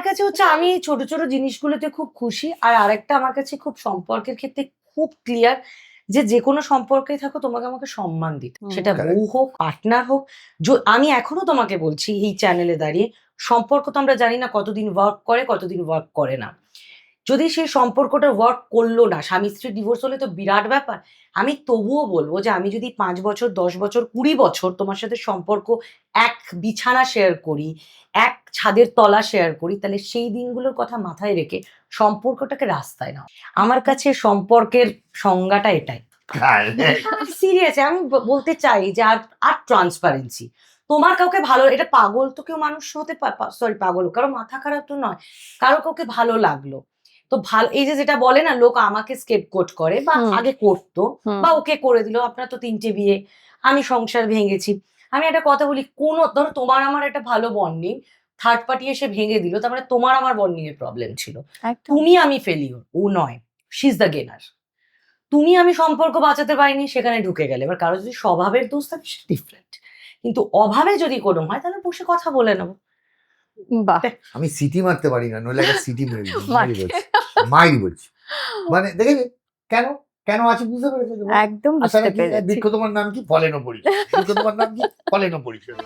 কাছে হচ্ছে আমি এই ছোট ছোট জিনিসগুলোতে খুব খুশি। আর আরেকটা আমার কাছে খুব সম্পর্কের ক্ষেত্রে খুব ক্লিয়ার, যে কোনো সম্পর্কেই থাকো তোমাকে আমাকে সম্মান দিতে, সেটা বউ হোক পার্টনার হোক। আমি এখনো তোমাকে বলছি এই চ্যানেলে দাঁড়িয়ে, সম্পর্ক তো আমরা জানি না কতদিন ওয়ার্ক করে কতদিন ওয়ার্ক করে না। যদি সেই সম্পর্কটা ওয়ার্ক করলো না, স্বামী স্ত্রী ডিভোর্স হলে তো বিরাট ব্যাপার। আমি তবুও বলবো যে আমি যদি 5 বছর 10 বছর 20 বছর তোমার সাথে সম্পর্ক, এক বিছানা শেয়ার করি, এক ছাদের তলা শেয়ার করি, তাহলে সেই দিনগুলোর কথা মাথায় রেখে সম্পর্কটাকে রাস্তায় নাও। আমার কাছে সম্পর্কের সংজ্ঞাটা এটাই। সিরিয়াস আমি বলতে চাই যে আর আর ট্রান্সপারেন্সি। তোমার কাউকে ভালো, এটা পাগল তো কেউ মানুষ হতে সরি পাগল কারো মাথা খারাপ তো নয়, কারো কাউকে ভালো লাগলো তো ভালো, এই যে যেটা বলে না লোক আমাকে স্কেপগোট করে বা আগে করতো বা ওকে করে দিল, আপনার তো 3টে বিয়ে, আমি সংসার ভেঙেছি। আমি একটা কথা বলি, কোন ধরো তোমার আমার একটা ভালো বন্ডিং, থার্ড পার্টি এসে ভেঙে দিল, তার মানে তোমার আমার বন্ডিং এর প্রবলেম ছিল। তুমি আমি ফেলিওর, ও নয়, শি ইজ দ্য গেনার। তুমি আমি সম্পর্ক বাঁচাতে পারিনি, সেখানে ঢুকে গেলে। এবার কারো যদি স্বভাবের দোষ থাকে সেটা ডিফারেন্ট, কিন্তু অভাবে যদি কোনো হয় তাহলে বসে কথা বলে নেবো। বাহ, আমি সিটি মারতে পারি না, নইলে একটা সিটি মেরে দিই। মাইরি বলছি মানে দেখে কেন কেন আছে বুঝতে পেরেছো? একদম বুঝতে পেরেছি। বৃক্ষ তোমার নাম কি? ফলেনো পরিচয়। বৃক্ষ তোমার নাম কি? ফলেনো পরিচয়।